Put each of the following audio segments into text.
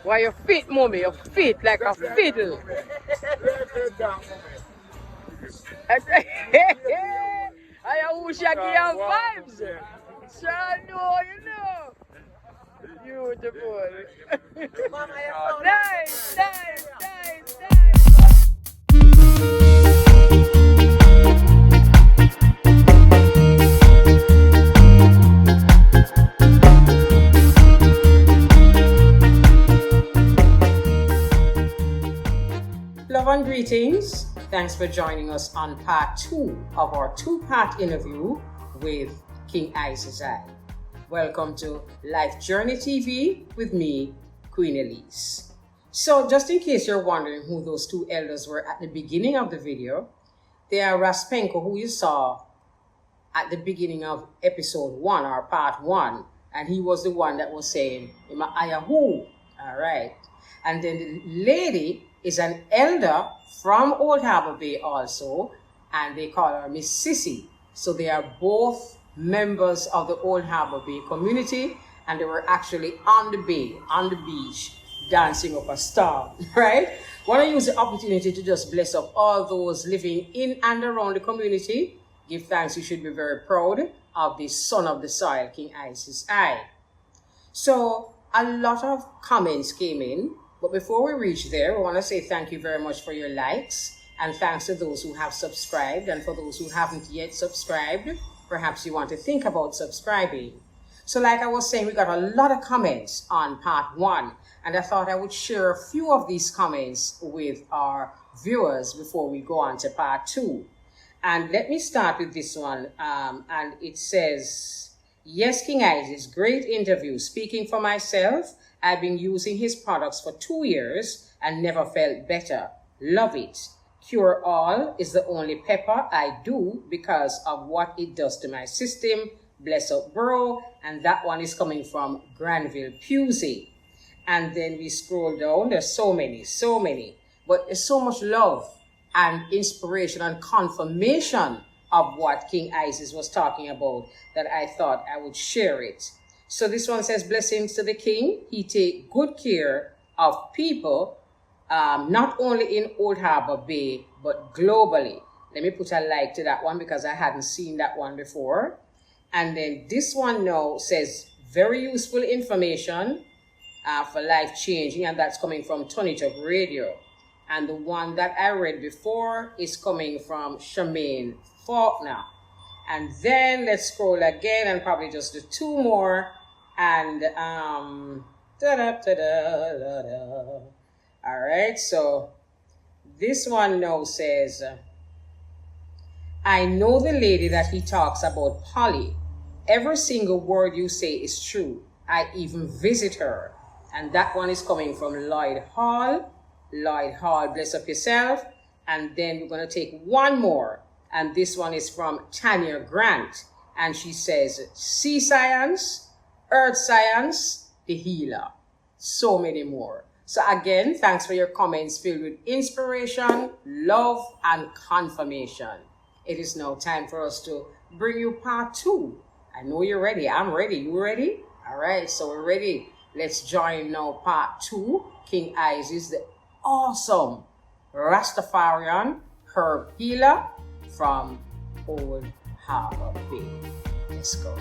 Why you fit, mommy? You fit like a fiddle. I wish I give you vibes. So no, you know. Beautiful. Nice, nice, nice, nice. Love and greetings. Thanks for joining us on part 2 of our 2-part interview with King ISES I. Welcome to Life Journey TV with me, Queen Elise. So just in case you're wondering who those two elders were at the beginning of the video, they are Raspenko, who you saw at the beginning of episode 1 or part 1, and he was the one that was saying, Ayahu. All right. And then the lady is an elder from Old Harbour Bay also, and they call her Miss Sissy. So they are both members of the Old Harbour Bay community, and they were actually on the bay, on the beach, dancing up a storm, right? Want to use the opportunity to just bless up all those living in and around the community. Give thanks. You should be very proud of the son of the soil, King ISES I. So a lot of comments came in, but before we reach there, we want to say thank you very much for your likes, and thanks to those who have subscribed, and for those who haven't yet subscribed, perhaps you want to think about subscribing. So like I was saying, we got a lot of comments on part 1, and I thought I would share a few of these comments with our viewers before we go on to part 2. And let me start with this one, and it says, yes, King ISES, great interview. Speaking for myself, I've been using his products for 2 years and never felt better. Love it. Cure All is the only pepper I do because of what it does to my system. Bless up, bro. And that one is coming from Granville Pusey. And then we scroll down. There's so many. But there's so much love and inspiration and confirmation of what King ISES was talking about that I thought I would share it. So this one says, blessings to the king. He take good care of people, not only in Old Harbour Bay, but globally. Let me put a like to that one because I hadn't seen that one before. And then this one now says, very useful information for life changing. And that's coming from Tony Talk Radio. And the one that I read before is coming from Charmaine Faulkner. And then let's scroll again and probably just do 2 more. And all right, so this one now says, I know the lady that he talks about, Polly. Every single word you say is true. I even visit her. And that one is coming from Lloyd Hall. Lloyd Hall, bless up yourself. And then we're going to take one more. And this one is from Tanya Grant. And she says, sea science, earth science, the healer. So many more. So again, thanks for your comments filled with inspiration, love, and confirmation. It is now time for us to bring you part 2. I know you're ready. I'm ready. You ready? All right, so we're ready. Let's join now part 2. King ISES, the awesome Rastafarian herb healer from Old Harbour Bay. Let's go.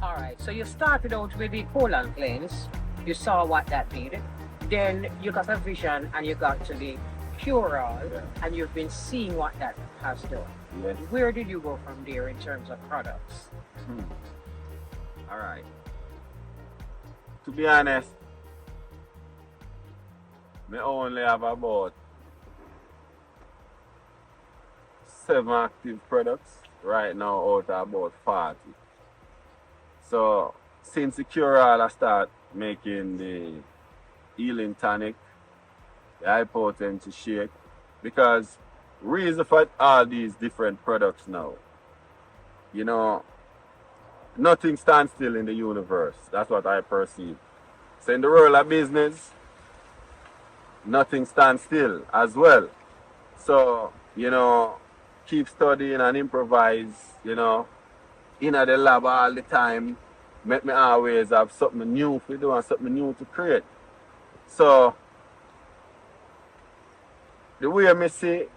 All right, so you started out with the colon cleanse. You saw what that did. Then you got a vision and you got to the cure all, and you've been seeing what that has done. Yes. Where did you go from there in terms of products? All right. To be honest, I only have about 7 active products right now out of about 40. So since the cure all, I start making the healing tonic, the high potency shake, because reason for all these different products now, you know, nothing stands still in the universe. That's what I perceive. So in the world of business, nothing stands still as well. So, keep studying and improvise, in the lab all the time. Make me always have something new to do and something new to create. So, the way I see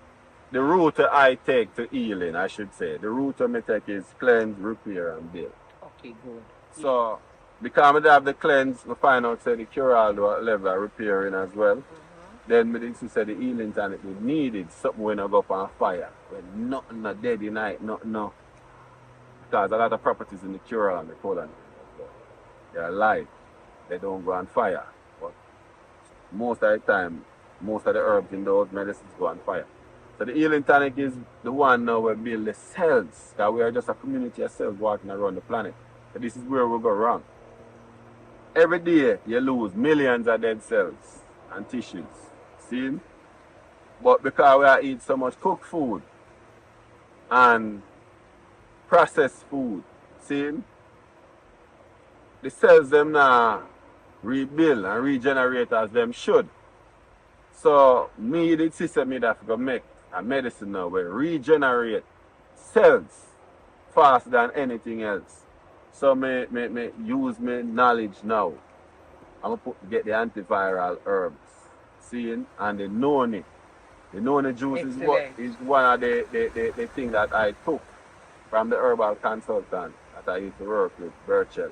the route I take to healing, I should say, the route I take is cleanse, repair, and build. Okay, good. So, because I have the cleanse, I find out say the cure all level of repairing as well. Then I say the healing tonic we needed something when I go up on fire. When nothing not dead in night, nothing no. Because a lot of properties in the cure all and the colon, they're alive. They don't go on fire. But most of the time, most of the herbs in those medicines go on fire. So the healing tonic is the one now where we build the cells. Because we are just a community of cells walking around the planet. So this is where we go wrong. Every day you lose millions of dead cells and tissues. See? But because we eat so much cooked food and processed food, see? The cells them now rebuild and regenerate as them should. So me the system me that go make a medicine now will regenerate cells faster than anything else. So me use my knowledge now. I'm gonna get the antiviral herbs. Seeing and the noni. The noni juice is one of the things that I took from the herbal consultant that I used to work with, Birchell.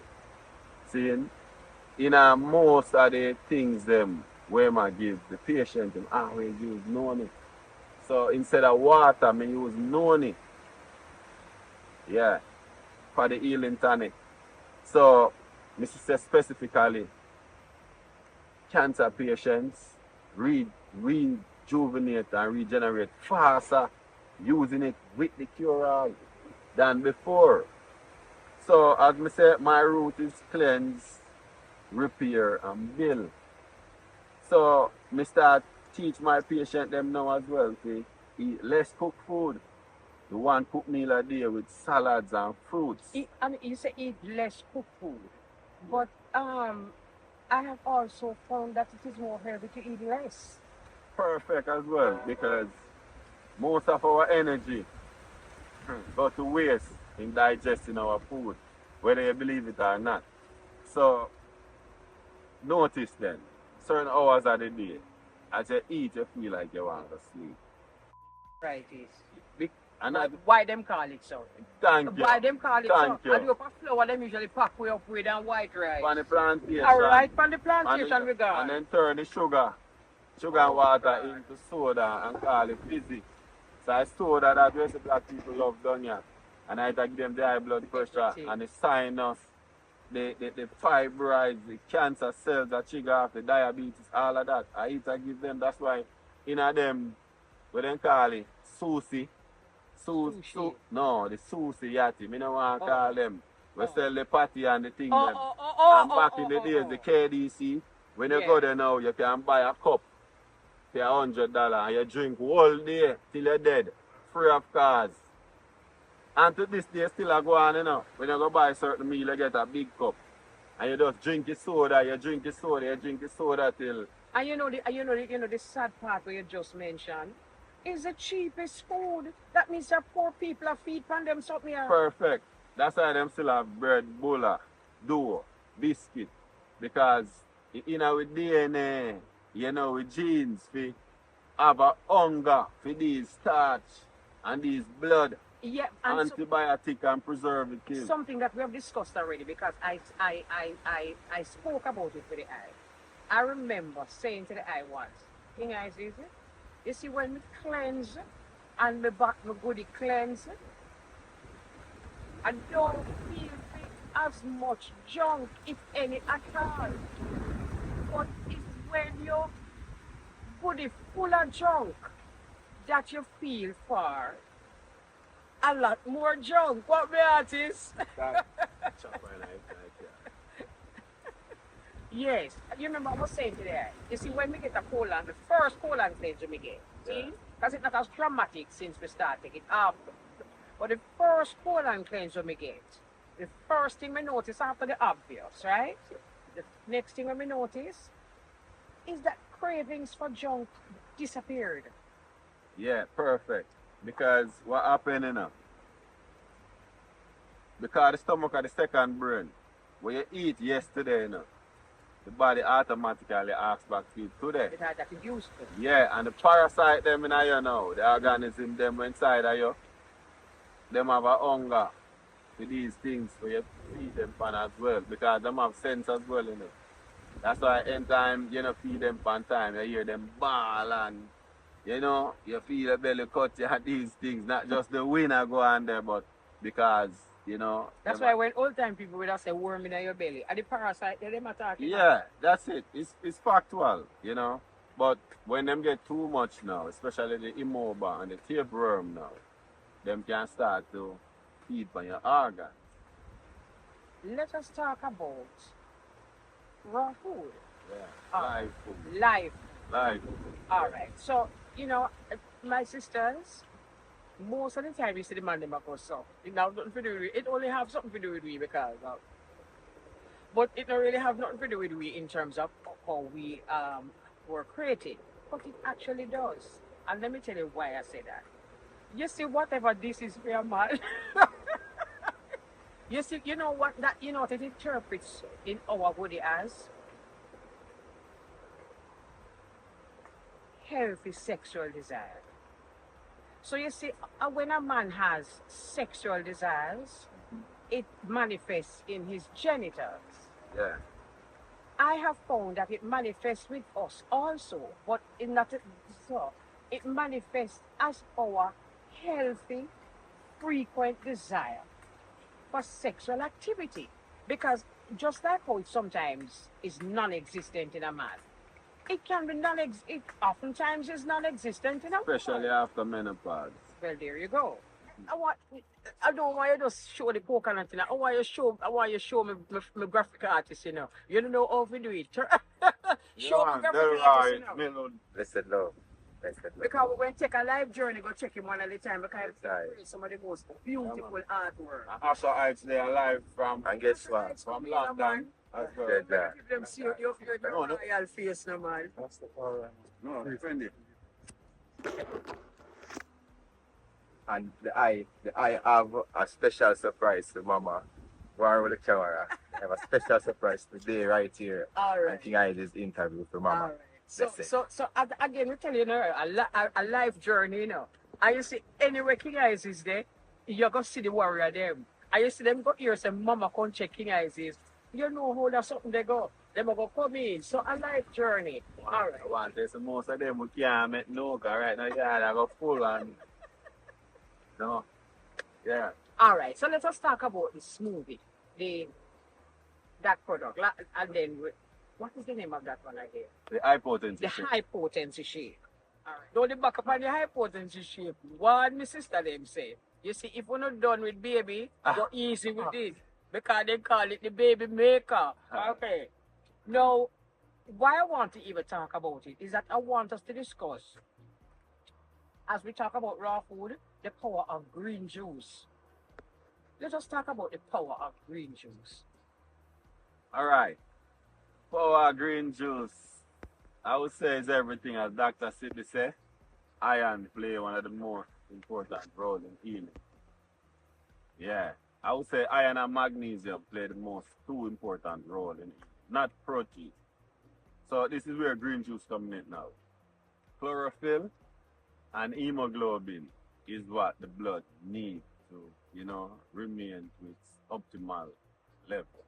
Seeing in most of the things them where I give the patient them always use noni. So instead of water, I use noni. Yeah. For the healing tonic. So, Mrs. says specifically, cancer patients rejuvenate and regenerate faster using it with the cure-all than before. So, as I say, my route is cleanse, repair, and build. So, I start teach my patient them now as well to eat less cooked food. The one cooked meal a day with salads and fruits. And you say eat less cooked food. But I have also found that it is more healthy to eat less. Perfect as well, because most of our energy go to waste in digesting our food, whether you believe it or not. So notice then, certain hours of the day, as you eat, you feel like you want to sleep. Right, is. And why them call it so? Thank you. Why them call it Thank so? you. And you put flour them usually pack way up with and white rice. On the plantation. Alright, from the plantation we got. And then turn the sugar and water into soda and call it fizzy. So I soda that the black people love done here. And I give them the high blood pressure and the sinus, the fibroids, the cancer cells that trigger off the diabetes, all of that. I give them, that's why in them, what they call it, sushi. No, the sushi yati. Me no want to call them. We sell the patty and the thing them. And back in the days, the KDC, when you go there now, you can buy a cup for $100 and you drink all day till you're dead, free of cost. And to this day still go on, when you go buy a certain meal, you get a big cup. And you just drink your soda, you drink your soda till. And you know the sad part where you just mentioned is the cheapest food. That means that poor people are feed from them something here. Perfect. That's why them still have bread, bulla, dough, biscuit. Because with DNA, with genes, we have a hunger for these starch and these blood. Yeah, and antibiotic and preservative. Something that we have discussed already because I spoke about it for the eye. I remember saying to the eye once, King ISES, you see when we cleanse and my back my goody cleanse, I don't feel as much junk, if any at all. But it's when your body full of junk that you feel for a lot more junk. What the artist? Yes. You remember I was saying today, you see when we get a colon, the first colon cleanse we get, see? Because it's not as dramatic since we start taking it after. But the first colon cleanse we get, the first thing we notice after the obvious, right? The next thing we notice is that cravings for junk disappeared. Yeah, perfect. Because what happened, because the stomach are the second brain. When you eat yesterday, the body automatically asks back to eat today. It had that it used to. Yeah, and the parasite them in you now, the organism them inside of you, them have a hunger for these things for you feed them pan as well. Because them have sense as well, That's why anytime you feed them pan time, you hear them bawl and you feel the belly cut you at these things, not just the winner go on there, but because, That's why when old time people would have say worm in your belly, and the parasite, they them attacking. yeah, that's it. It's factual, But when them get too much now, especially the immobile and the tapeworm now, them can start to feed on your organs. Let us talk about raw food. Yeah, live food. Live. Live food. All right. So, my sisters, most of the time you see the man them go so. It have nothing to do with it. Only have something to do with we because but it don't really have nothing to do with we in terms of how we were created. But it actually does. And let me tell you why I say that. You see, whatever this is for a man. You see, you know what it interprets in our body as healthy sexual desire. So you see, when a man has sexual desires, it manifests in his genitals. Yeah. I have found that it manifests with us also, but it manifests as our healthy, frequent desire for sexual activity. Because just like how it sometimes is non-existent in a man, it can be it oftentimes is non-existent in a woman. Especially after menopause. Well, there you go. I don't want you just show the coconut, I want you show me my graphic artist, You don't know how to do it. Show me graphic artist, Listen, love. Because we're going to take a live journey, go check him one at a time because it's some of the most beautiful artwork. And also, I today alive from And guess what? from London as well. Give them see your royal face, no man. That's the power. No, friendly. And I have a special surprise to Mama. War with the camera. I have a special surprise today right here. All right. I think I this interview for Mama. All right. So again, we tell you, a life journey, And you see, anywhere King Eyes is there, you're going to see the warrior them. And you see them go here, say, Mama, come check King Eyes is. You know how that's something they go. They will go come in. So a life journey. All right. One, there's most of them we can't make no, right now, yeah, I go full and, yeah. All right. So let us talk about the smoothie, that product. And then, what is the name of that one again? The high potency. The high potency shake. All right. Don't back up on the high potency shake. What my sister them say. You see, if we're not done with baby, go easy with it. Because they call it the baby maker. Okay. Now, why I want to even talk about it is that I want us to discuss, as we talk about raw food, the power of green juice. Let us talk about the power of green juice. All right. Power of green juice, I would say is everything, as Dr. Sippy said. Iron play one of the more important roles in healing. Yeah. I would say iron and magnesium play the most two important role in it, not protein. So this is where green juice comes in now. Chlorophyll and hemoglobin is what the blood needs to, remain to its optimal level.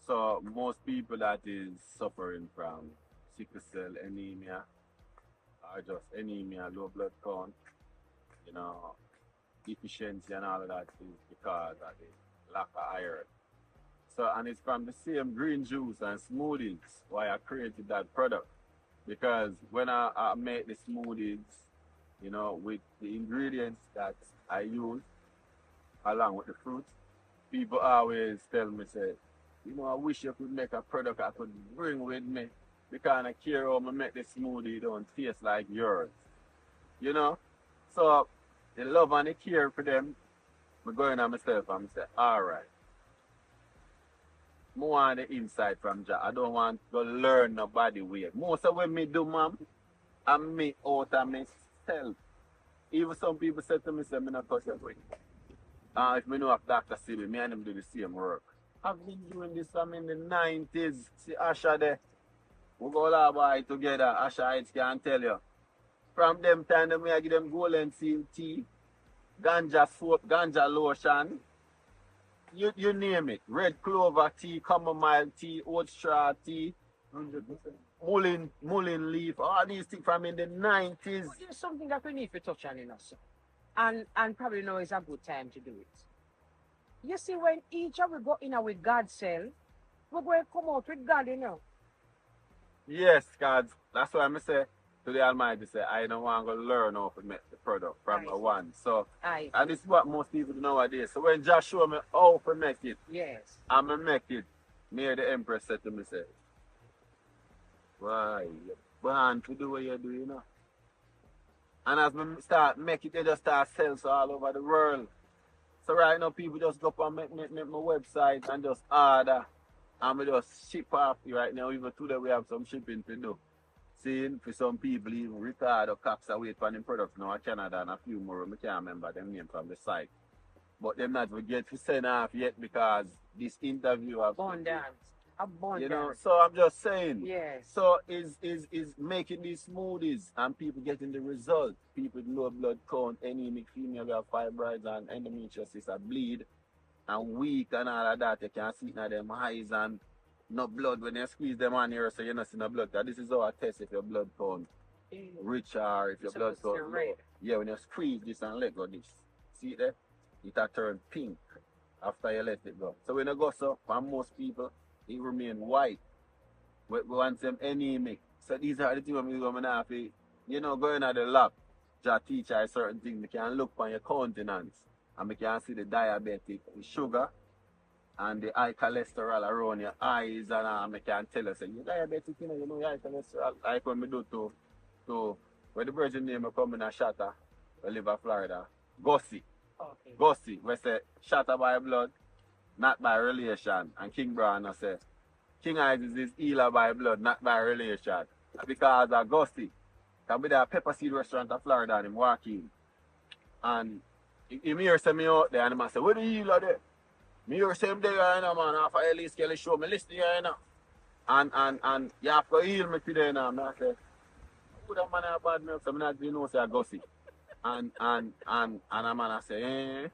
So most people that is suffering from sickle cell anemia or just anemia, low blood count, deficiency and all of that is because of the lack of iron. So, and it's from the same green juice and smoothies why I created that product. Because when I make the smoothies, with the ingredients that I use along with the fruits, people always tell me, say, I wish you could make a product I could bring with me because I care how I make the smoothie don't taste like yours. So the love and the care for them, I'm going on myself and I say, all right. more on the inside from Jah. I don't want to learn nobody way. Most of what me do, ma'am, I make out of myself. Even some people say to me, say, me not touch your brain. If me know of Dr. Sebi, me and him do the same work. I've been doing this from in the 90s. See Asha there. We go all boy together. Asha Heights can tell you. From them time, them, I give them golden seal tea, ganja soap, ganja lotion. You name it. Red clover tea, chamomile tea, oat straw tea, 100%. Mullein leaf, all these things from in the 90s. But there's something that we need to touch on in us. And probably now is a good time to do it. You see, when each of we go in with God's self, we're going to come out with God, you know. Yes, God. That's why I say to the Almighty, say, I don't want to learn how to make the product from a one. So, and this is what most people do nowadays. So when Josh show me how to make it, yes, I'm going to make it. Me the Empress said to me, say, why, you're born to do what you do, you know. And as I start make it, they just start selling so all over the world. So right now, people just go up and make my website and just order. And we just ship off right now. Even today, we have some shipping to do. Seeing for some people, even Ricardo Cox are waiting for them products now in Canada and a few more. I can't remember them name from the site. But them not get to send off yet because this interview have abundance. You know, so I'm just saying. Yes. So is making these smoothies and people getting the result. People with low blood count, anemic female have fibroids and endometriosis are bleed and weak and all of that. You can see it in them eyes and no blood when you squeeze them on here, so you don't see no blood. That this is our test if your blood count rich or if your blood count low. Yeah, when you squeeze this and let go this. See it there? It will turn pink after you let it go. So when you go so, for most people, it remain white. We want them anemic. So these are the things we're going to have to, you know, going at the lab, just teach you certain things. We can look on your countenance and we can see the diabetic, the sugar, and the high cholesterol around your eyes, and we can tell us, you're diabetic, you know your high cholesterol. Like when we do to where the virgin name come in a shatter, we live in Florida, Gussie. Okay. Gussie, we say shatter by blood, not by relation. And King Brown say, King ISES is healer by blood, not by relation. Because of Gussie, can be the pepper seed restaurant in Florida and him walk in. And he hear say me out there and he say, where the healer there? Me hear say him there, you know, man, after Elise Kelly show me listen here, you know. And you have to heal me today, you know. And I say, who that man have bad milk? So I not even know say I Gussie. And a man I say, eh?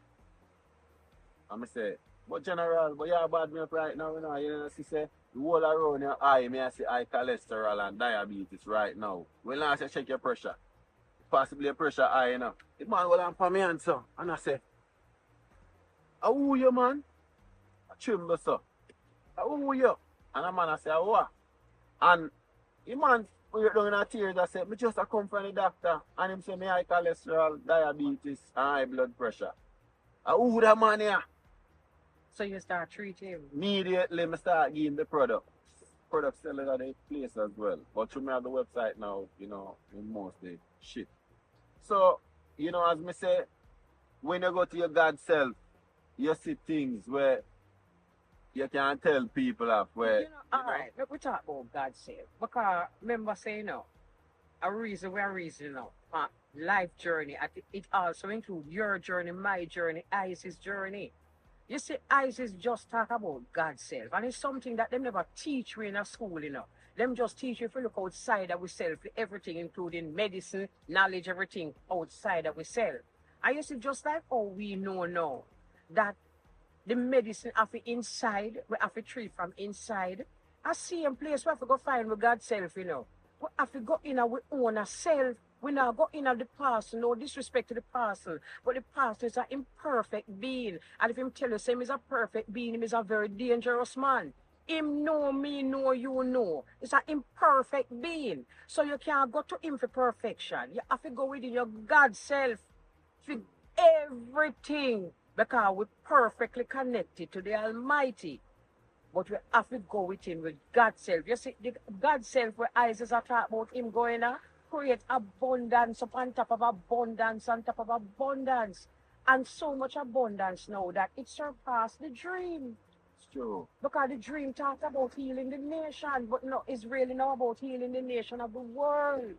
And I say, but general, but you have bad milk right now, you know, she say, the whole around your eye, may I say high cholesterol and diabetes right now. When I say check your pressure, possibly your pressure high, you know. The man will on for me answer. And I say, how are you, man? I tremble, sir. How are you? And the man I say, what? And the man, we get down in a tears, I say, me just come from the doctor. And him say, me high cholesterol, diabetes, and high blood pressure. How are that man here? So you start treating him? Immediately, I start giving the product. Product selling at the place as well. But through me on the website now, you know, in mostly shit. So, you know, as me say, when you go to your God self, you see things where you can tell people of where. You know, alright, we talk about God self. Because remember saying now, a reason we're reasoning now. Life journey. It also includes your journey, my journey, ISIS journey. You see, ISIS just talk about God's self. And it's something that them never teach you in a school, you know. Them just teach you if you look outside of ourselves, everything, including medicine, knowledge, everything outside of ourselves. And you see, just like how we know now that the medicine of the inside, we have to treat from inside. I see a place where we go find with God's self, you know. We have to go in our own self. We now go in at the person, no disrespect to the person, but the person is an imperfect being. And if him tell you him is a perfect being, him is a very dangerous man. Him know me, know you know. It's an imperfect being. So you can't go to him for perfection. You have to go within your God self for everything. Because we're perfectly connected to the Almighty. But we have to go with him with God's self. You see, the God's self where ISIS are talking about him going there. Create abundance upon top of abundance on top of abundance. And so much abundance now that it surpassed the dream. true. Because the dream talked about healing the nation, but no, it's really not about healing the nation of the world.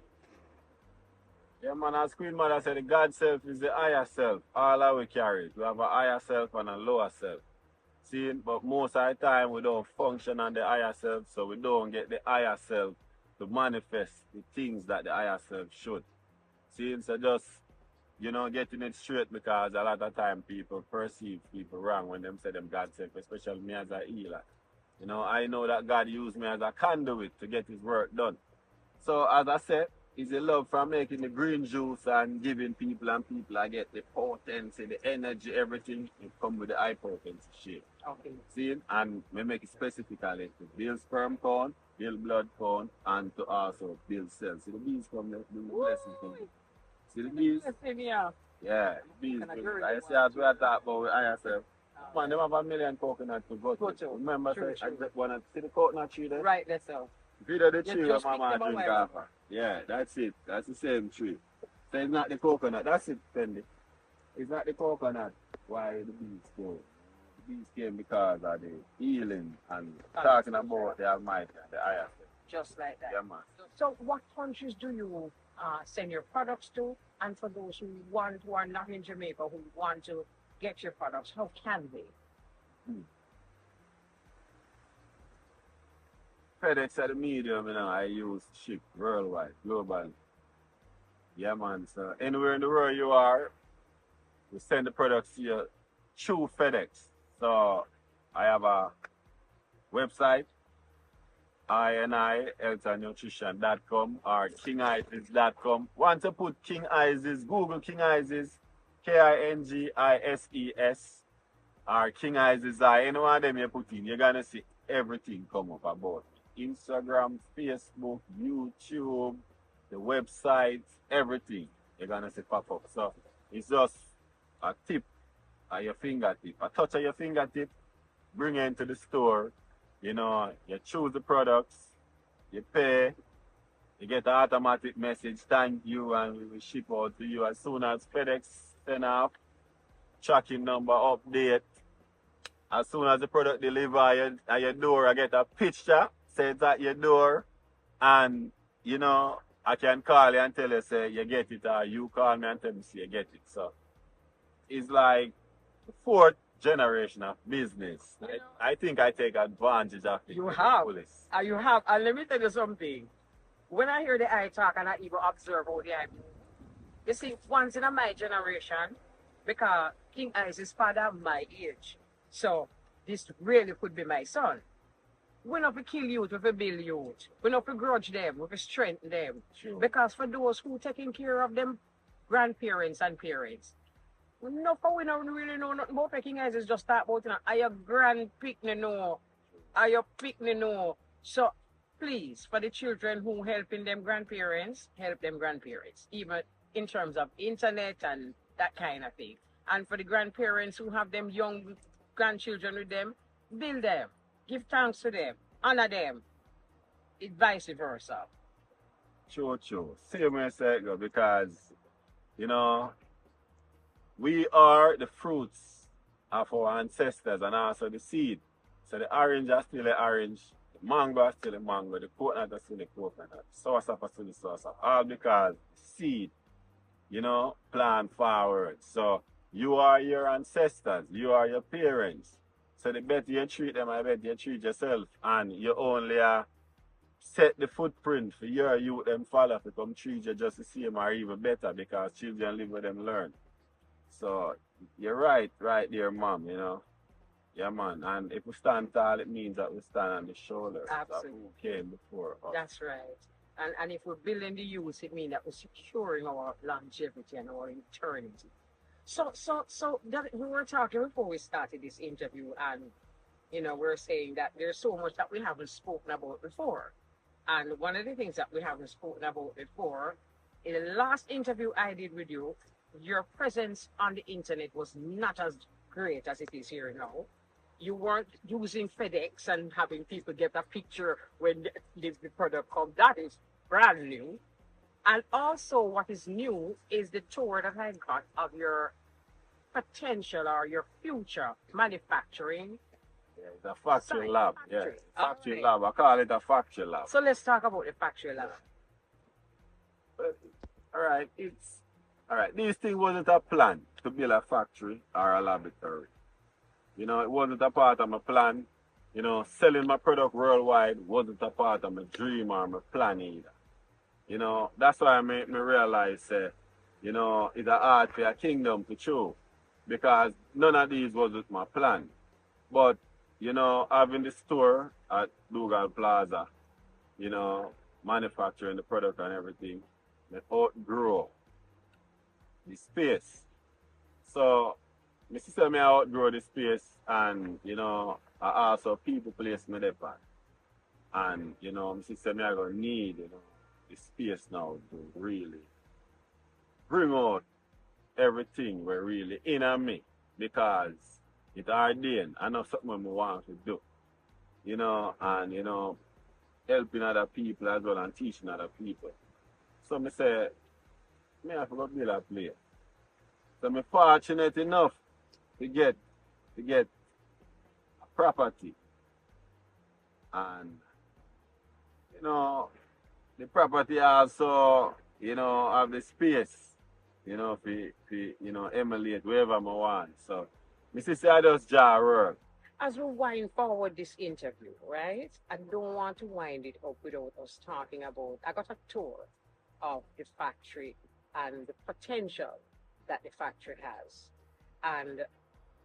Yeah, man, as Queen Mother said, the God self is the higher self. All our we carry. We have a higher self and a lower self. See, but most of the time we don't function on the higher self, so we don't get the higher self to manifest the things that the higher self should. See, so just, getting it straight, because a lot of time people perceive people wrong when them say them God self, especially me as a healer. I know that God used me as a conduit to get his work done. So as I said, it's a love from making the green juice and giving people, and people I get the potency, the energy, everything. It come with the high potency shape. Okay. See, and we make it specifically to build sperm count, build blood count, and to also build cells. See the bees come there, the blessings come. See the bees? Yeah. Yeah, the bees. Coconut really I see want as we are talking about with ourselves. Man, they have a million coconuts to go to. to. Remember, True, I true. just want to see the coconut tree there? Right, that's all. Video the You tree where just mama pick them drink away. off. Yeah, that's it. That's the same tree. So it's not the coconut. That's it, Fendi. It's not the coconut. Why the bees go? The bees came because of the healing and talking about the Almighty and the higher self. Just like that. Yeah, man. So what countries do you send your products to? And for those who are not in Jamaica, who want to get your products, how can they? FedEx at the medium, I use ship worldwide, globally. Yeah, man. So anywhere in the world you are, we send the products to you through FedEx. So I have a website, healthandnutrition.com or kingises.com. Want to put King Ises, Google King Ises, KINGISES, or King Ises I. Any one of them you put in, you're going to see everything come up about Instagram, Facebook, YouTube, the website, everything. You're going to see pop up. So it's just a tip at your fingertip, a touch of your fingertip, bring it into the store. You choose the products, you pay, you get an automatic message, thank you, and we will ship out to you as soon as FedEx send off, tracking number update. As soon as the product deliver at your door, I get a picture, say it's at your door, and I can call you and tell you, say you get it, or you call me and tell me, say you get it. So it's like the fourth generation of business. I think I take advantage of it. You have. Fullest. You have. And let me tell you something. When I hear the eye talk and I even observe how the eye move, you see, once in my generation, because King Ice is father of my age, so this really could be my son. We not to kill youth, we to build youth. We not to grudge them, we to strengthen them. Sure. Because for those who taking care of them grandparents and parents, we don't really know nothing about King Ice is just talk about, are your grandpickney know? Are your pickney know? So please, for the children who helping them grandparents, help them grandparents, even in terms of internet and that kind of thing. And for the grandparents who have them young grandchildren with them, build them, give thanks to them, honor them. It's vice versa. True. Same way I say it, because, we are the fruits of our ancestors and also the seed. So the orange is still the orange, the mango is still the mango, the coconut is still the coconut, the sauerkraut is still the sauerkraut. All because seed, plant forward. So you are your ancestors, you are your parents. So the better you treat them, I bet you treat yourself. And you only set the footprint for your youth and follow to come treat you just the same or even better, because children live where them learn. So you're right there, Mom, Yeah, man. And if we stand tall, it means that we stand on the shoulders of who came before us. That's right. And if we're building the youth, it means that we're securing our longevity and our eternity. So that we were talking before we started this interview, and we're saying that there's so much that we haven't spoken about before. And one of the things that we haven't spoken about before, in the last interview I did with you, your presence on the internet was not as great as it is here now. You weren't using FedEx and having people get a picture when the product comes. That is brand new. And also what is new is the tour that I got of your potential or your future manufacturing Yeah, it's a factory Site, lab. factory. Yeah, factory Alright. lab. I call it a factory lab. So let's talk about the factory lab. All right, it's all right. These things wasn't a plan to build a factory or a laboratory. You know, it wasn't a part of my plan. You know, selling my product worldwide wasn't a part of my dream or my plan either. You know, that's why I made me realize, you know, it's a hard for a kingdom to chew because none of these wasn't my plan. But, you know, having the store at Dougal Plaza, you know, manufacturing the product and everything, they outgrow the space. So, my sister may outgrow the space and, you know, I also people place me there. And, you know, my sister may I gonna need, you know, the space now to really bring out everything we're really in on me because it's ordained. I know something I want to do, you know, and, you know, helping other people as well and teaching other people. So I say, me have to go build a place. So I'm fortunate enough to get a property. And you know, the property also, you know, have the space, you know, for you know, emulate wherever I want. So my sister I just draw work. As we wind forward this interview, right? I don't want to wind it up without us talking about. I got a tour of the factory and the potential that the factory has, and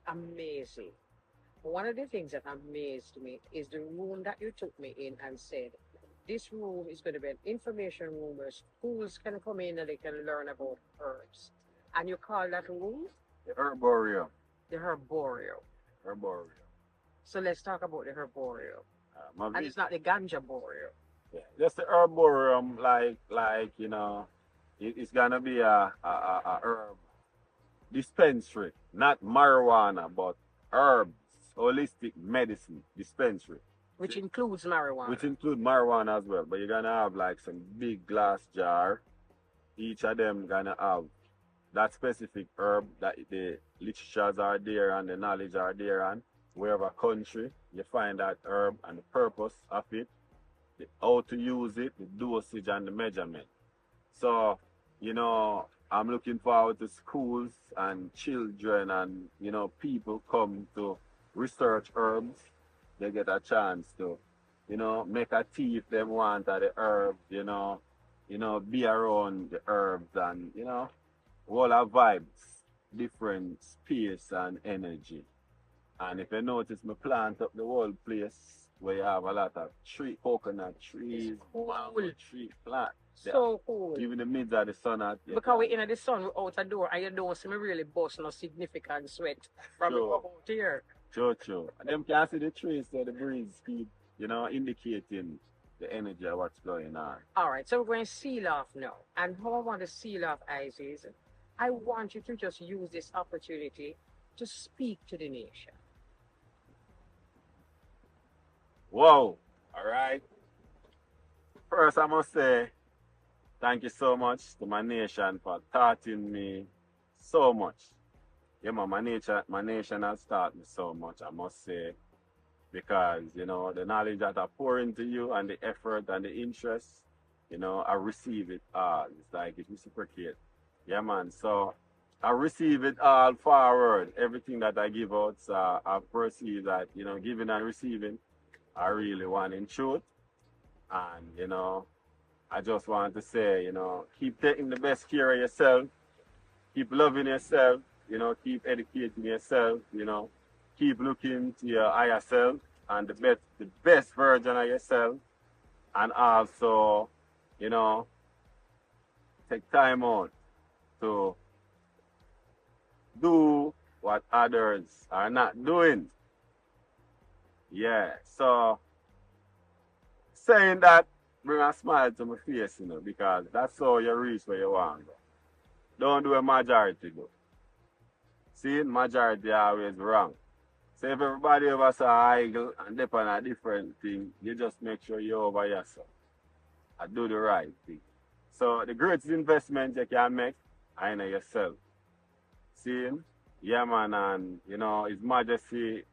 amazing. One of the things that amazed me is the room that you took me in and said, this room is going to be an information room where schools can come in and they can learn about herbs. And you call that room The herbarium. the herborium. Herbarium. So let's talk about the herborium. My And it's not the ganja borium. yeah, just the herbarium, like you know, it's gonna be a herb dispensary, not marijuana, but herbs, holistic medicine dispensary, Which includes marijuana. which include marijuana as well. But you're gonna have like some big glass jar. Each of them gonna have that specific herb that the literatures are there and the knowledge are there and wherever country you find that herb and the purpose of it, how to use it, the dosage and the measurement. So, you know, I'm looking forward to schools and children and, you know, people come to research herbs. They get a chance to, you know, make a tea if they want of the herb, you know, be around the herbs and, you know, all our vibes, different space and energy. And if you notice, me plant up the whole place where you have a lot of coconut trees, Cool. mango tree plant. So cool. Even the midst of the sun out there. Because we're in the sun, we're out the door, and you don't see me really bust no significant sweat from Sure. the out here. True. And them can see the trees, so the breeze keep, you know, indicating the energy of what's going on. All right, so we're going to seal off now. And how I want to seal off, ISES, I want you to just use this opportunity to speak to the nation. Whoa! Alright. First I must say thank you so much to my nation for taughting me so much. Yeah, man, my nation has taught me so much, I must say. Because, you know, the knowledge that I pour into you and the effort and the interest, you know, I receive it all. It's like it's reciprocate. Yeah, man. So I receive it all forward. Everything that I give out, so I perceive that, you know, giving and receiving, I really want in truth. And, you know, I just want to say, you know, keep taking the best care of yourself. Keep loving yourself. You know, keep educating yourself. You know, keep looking to your higher self and the best version of yourself. And also, you know, take time out to do what others are not doing. Yeah, so saying that bring a smile to my face, you know, because that's how you reach where you want to go. Don't do a majority do. See, majority always wrong. So if everybody over say eagle and dip on a different thing, you just make sure you're over yourself and do the right thing. So the greatest investment you can make is in yourself. See, yeah man, and you know, His Majesty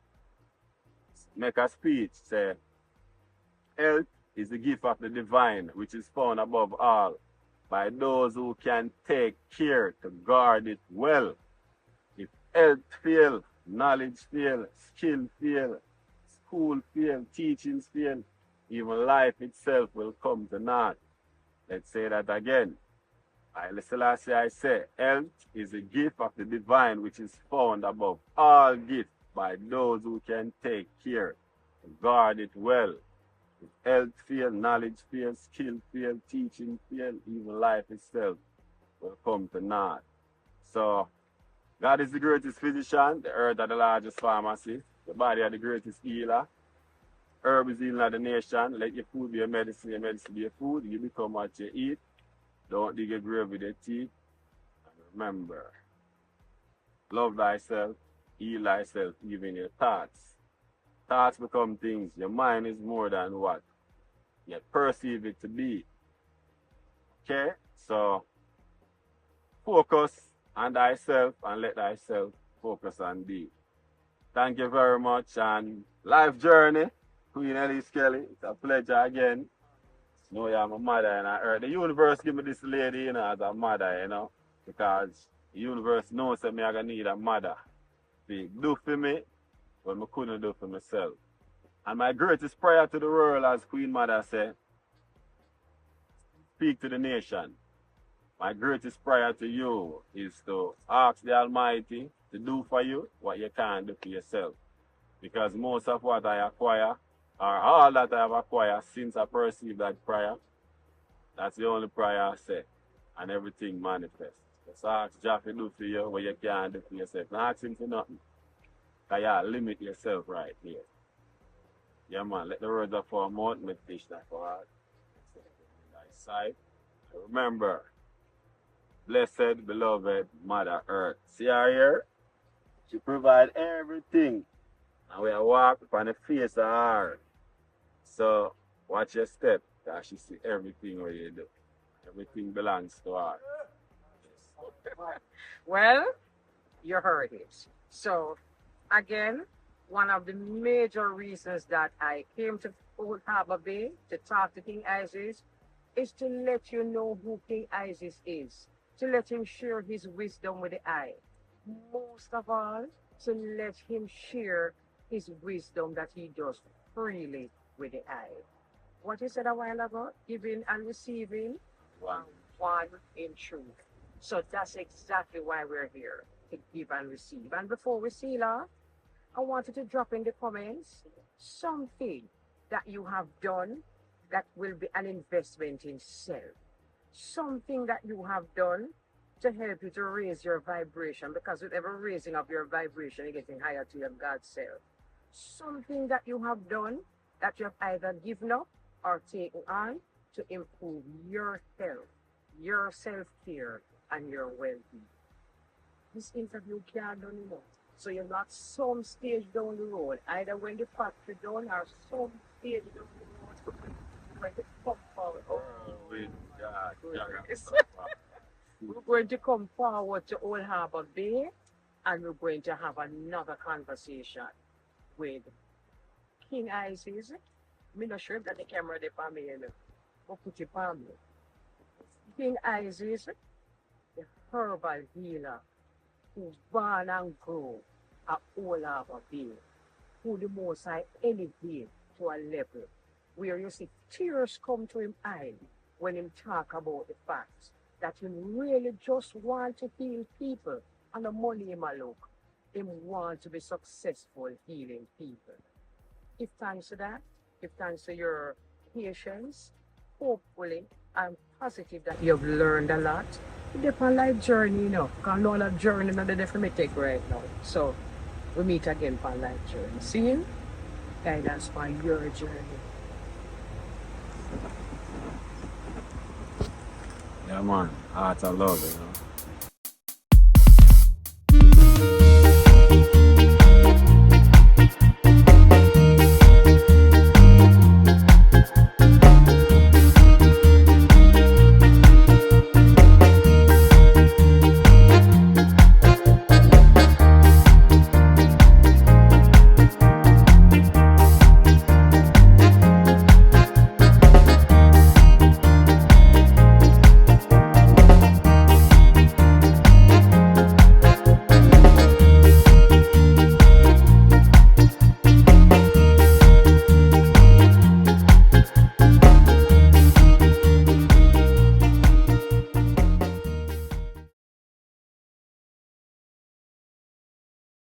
make a speech, say, health is the gift of the divine, which is found above all by those who can take care to guard it well. If health fail, knowledge fail, skill fail, school fail, teachings fail, even life itself will come to naught. Let's say that again. I say, health is a gift of the divine which is found above all gifts by those who can take care and guard it well. If health fail, knowledge fail, skill fail, teaching fail, even life itself will come to naught. So, God is the greatest physician, the earth is the largest pharmacy, the body is the greatest healer. Herb is healing of the nation. Let your food be your medicine be your food. You become what you eat. Don't dig your grave with your teeth. And remember, love thyself, heal thyself, even your thoughts. Thoughts become things. Your mind is more than what you perceive it to be. Okay? So, focus on thyself and let thyself focus on thee. Thank you very much, and life journey, Queen Elise Kelly. It's a pleasure again. You know, you're my mother, and I heard the universe give me this lady, you know, as a mother, you know, because the universe knows that me I gonna need a mother to do for me what I couldn't do for myself. And my greatest prayer to the world, as Queen Mother said, speak to the nation. My greatest prayer to you is to ask the Almighty to do for you what you can't do for yourself. Because most of what I acquire, or all that I have acquired since I perceived that prayer, that's the only prayer I say. And everything manifests. Just ask Jah to do for you what you can't do for yourself. Don't ask him for nothing. Because you limit yourself right here. Yeah, man, let the words of our mouth, meditation of our heart. Thy sight. Remember, blessed, beloved Mother Earth. See her here? She provides everything. And we are walking on the face of her. So, watch your step, because she see everything what you do. Everything belongs to her. Well, you heard it. So, again, one of the major reasons that I came to Old Harbour Bay to talk to King ISES is to let you know who King ISES is, to let him share his wisdom with the eye. Most of all, to let him share his wisdom that he does freely with the eye. What you said a while ago, giving and receiving, one in truth. So that's exactly why we're here, to give and receive. And before we seal off, I wanted to drop in the comments something that you have done that will be an investment in self. Something that you have done to help you to raise your vibration, because with every raising of your vibration, you're getting higher to your God self. Something that you have done that you have either given up or taken on to improve your health, your self-care, and your well-being. This interview can't done enough. So you're not some stage down the road, either when the factory done or some stage down the road when the come forward. We're going to come forward to Old Harbour Bay, and we're going to have another conversation with King ISES. I'm not sure that the camera is for me, but put it on me. King ISES, the herbal healer, who born and grow at Old Harbour Bay, who the Most High elevate to a level where you see tears come to him eye when him talk about the fact that he really just want to heal people, and the money him a look. Him want to be successful healing people. Give thanks to that. Give thanks to your patience. Hopefully, I'm positive that you've learned a lot. It's a life journey, you know. Because no other journey not the different take right now. So, we meet again for life journey. See you? Guidance for your journey. Yeah, man. Heart of love, you know.